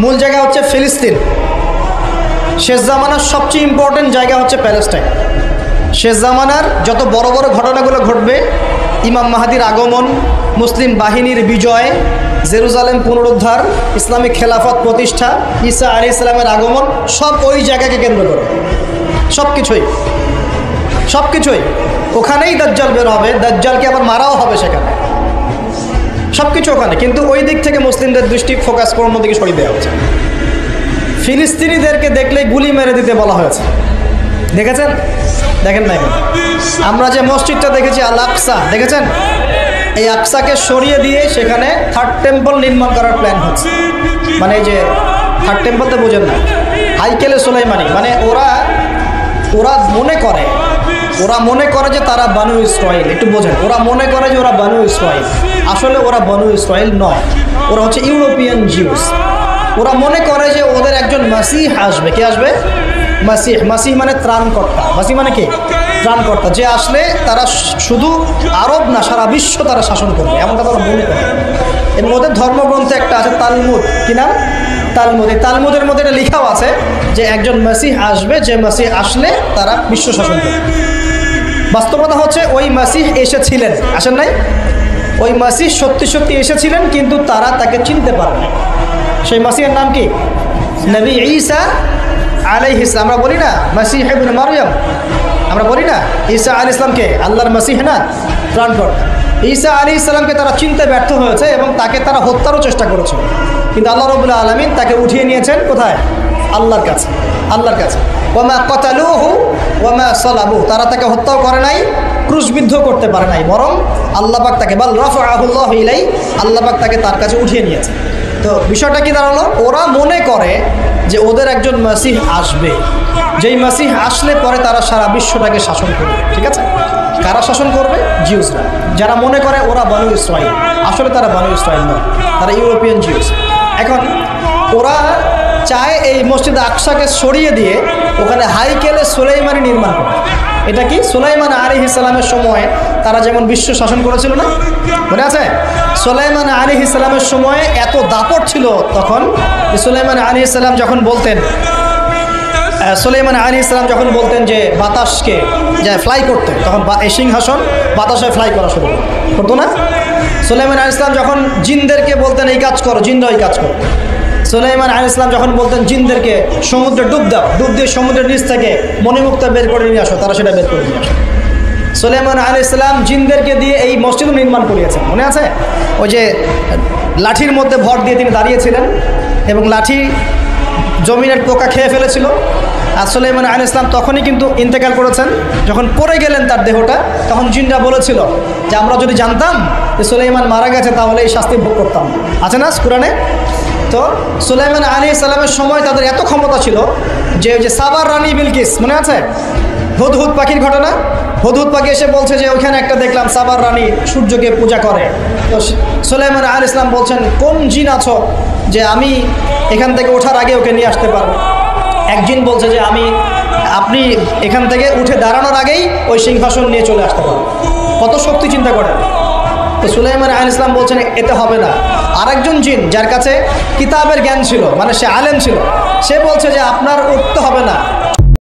মূল জায়গা হচ্ছে ফিলিস্তিন। শেষ জামানার সবচেয়ে ইম্পর্টেন্ট জায়গা হচ্ছে প্যালেস্টাইন। শেষ জামানার যত বড় বড় ঘটনাগুলো ঘটবে, ইমাম মাহাদির আগমন, মুসলিম বাহিনীর বিজয়, জেরুজালেম পুনরুদ্ধার, ইসলামিক খেলাফত প্রতিষ্ঠা, ঈসা আলাইহিস সালামের আগমন, সব ওই জায়গাকে কেন্দ্র করে। সব কিছুই ওখানেই দাজ্জাল বের হবে, দাজ্জালকে আবার মারাও হবে সেখানে, সব কিছু ওখানে। কিন্তু ওই দিক থেকে মুসলিমদের দৃষ্টি ফোকাস করে অন্যদিকে সরিয়ে দেওয়া হচ্ছে। ফিলিস্তিনিদেরকে দেখলে গুলি মেরে দিতে বলা হয়েছে, দেখেছেন? দেখেন না? আমরা যে মসজিদটা দেখেছি আল আকসা, দেখেছেন? এই আকসাকে সরিয়ে দিয়ে সেখানে থার্ড টেম্পল নির্মাণ করার প্ল্যান হচ্ছে। মানে এই যে থার্ড টেম্পল তো বোঝেন না, হাইকেলে সুলাইমানি। মানে ওরা মনে করে যে তারা বানু ইসরাইল। একটু বোঝেন, ওরা মনে করে যে ওরা বানু ইসরাইল, আসলে ওরা বানু ইসরাইল নয়, ওরা হচ্ছে ইউরোপিয়ান জিউস। ওরা মনে করে যে ওদের একজন মাসিহ আসবে। কে আসবে? মাসিহ মানে ত্রাণকর্তা। মাসিহ মানে কি? ত্রাণকর্তা। যে আসলে তারা শুধু আরব না, সারা বিশ্ব তারা শাসন করবে, এমনটা তারা মনে করে। এবং ওদের ধর্মগ্রন্থে একটা আছে তালমুদ। কি নাম? তালমুদ। এই তালমুদের মধ্যে এটা লেখাও আছে যে একজন মাসিহ আসবে, যে মাসিহ আসলে তারা বিশ্ব শাসন করবে। বাস্তবতা হচ্ছে ওই মাসিহ এসেছিলেন, আসেন নাই? ওই মাসিহ সত্যি এসেছিলেন, কিন্তু তারা তাকে চিনতে পারে না। সেই মাসিহের নাম কি? নবী ঈসা আলাইহিস সালাম। আমরা বলি না মাসিহ ইবনে মারইয়াম, আমরা বলি না ঈসা আলাইহিস সালামকে আল্লাহর মাসিহ না, ত্রাণকর্তা। ঈসা আলাইহিস সালামকে তারা চিনতে ব্যর্থ হয়েছে এবং তাকে তারা হত্যারও চেষ্টা করেছিল, কিন্তু আল্লাহ রাব্বুল আলামিন তাকে উঠিয়ে নিয়েছেন কোথায়? আল্লাহর কাছে। ওয়ামা কাতালুহু ওয়ামা সালাবুহু। তারা তাকে হত্যাও করে নাই, ক্রুশবিদ্ধ করতে পারে নাই, বরং আল্লাহ পাক তাকে বাল রাফাআহুল্লাহু ইলাই, আল্লাহ পাক তাকে তার কাছে উঠিয়ে নিয়েছে। তো বিষয়টা কি দাঁড়ালো? ওরা মনে করে যে ওদের একজন মাসিহ আসবে, যেই মাসিহ আসলে পরে তারা সারা বিশ্বটাকে শাসন করবে। ঠিক আছে? কারা শাসন করবে? জিউসরা। যারা মনে করে ওরা বানু ইসরাইল, আসলে তারা বানু ইসরাইল নয়, তারা ইউরোপিয়ান জিউস। এখন ওরা চায় এই মসজিদ আকসাকে সরিয়ে দিয়ে ওখানে হাইকেলে সুলাইমানি নির্মাণ করে। এটা কি? সুলাইমান আলাইহিস সালামের সময় তারা যেমন বিশ্ব শাসন করেছিল না, মনে আছে? সুলাইমান আলাইহিস সালামের সময়ে এত দাপট ছিল তখন, সুলাইমান আলাইহিস সালাম যখন বলতেন যে বাতাসকে যায় ফ্লাই করতে, তখন এই সিংহাসন বাতাসে ফ্লাই করা শুরু করতো না? সুলাইমান আলাইহিস সালাম যখন জিনদেরকে বলতেন এই কাজ করো, জিনরা ওই কাজ করো। সুলাইমান আলাইহিস সালাম যখন বলতেন জিনদেরকে সমুদ্রে ডুব দাও, ডুব দিয়ে সমুদ্রের নিচ থেকে মণিমুক্তা বের করে নিয়ে আসো, তারা সেটা বের করে নিয়ে আসো। সুলাইমান আলাইহিস সালাম জিনদেরকে দিয়ে এই মসজিদও নির্মাণ করিয়েছেন, মনে আছে? ওই যে লাঠির মধ্যে ভর দিয়ে তিনি দাঁড়িয়েছিলেন এবং লাঠি জমিনের পোকা খেয়ে ফেলেছিল। আর সুলাইমান আলাইহিস সালাম তখনই কিন্তু ইন্তেকাল করেছেন। যখন পড়ে গেলেন তার দেহটা, তখন জিনরা বলেছিল যে আমরা যদি জানতাম যে সুলাইমান মারা গেছে তাহলে এই শাস্তি ভোগ করতাম। আছে না কুরআনে? তো সুলাইমান আলাইহিস সালামের সময় তাদের এত ক্ষমতা ছিল যে ওই যে সাবার রানী বিলকিস, মনে আছে? হুদহুদ পাখির ঘটনা। হুদহুদ পাখি এসে বলছে যে ওইখানে একটা দেখলাম সাবার রানী সূর্যকে পূজা করে। তো সুলাইমান আলাইহিস সালাম বলছেন কোন জিন আছো যে আমি এখান থেকে ওঠার আগে ওকে নিয়ে আসতে পারবো? এক জিন বলছে যে আপনি এখান থেকে উঠে দাঁড়ানোর আগেই ওই সিংহাসন নিয়ে চলে আসতে পারবো। কত শক্তি চিন্তা করেন। তো সুলাইমান আলাইহিস সালাম বলছেন এতে হবে না। আরেকজন জিন যার কাছে কিতাবের জ্ঞান ছিল, মানে সে আলেম ছিল, সে বলছে যে আপনার উঠতে হবে না,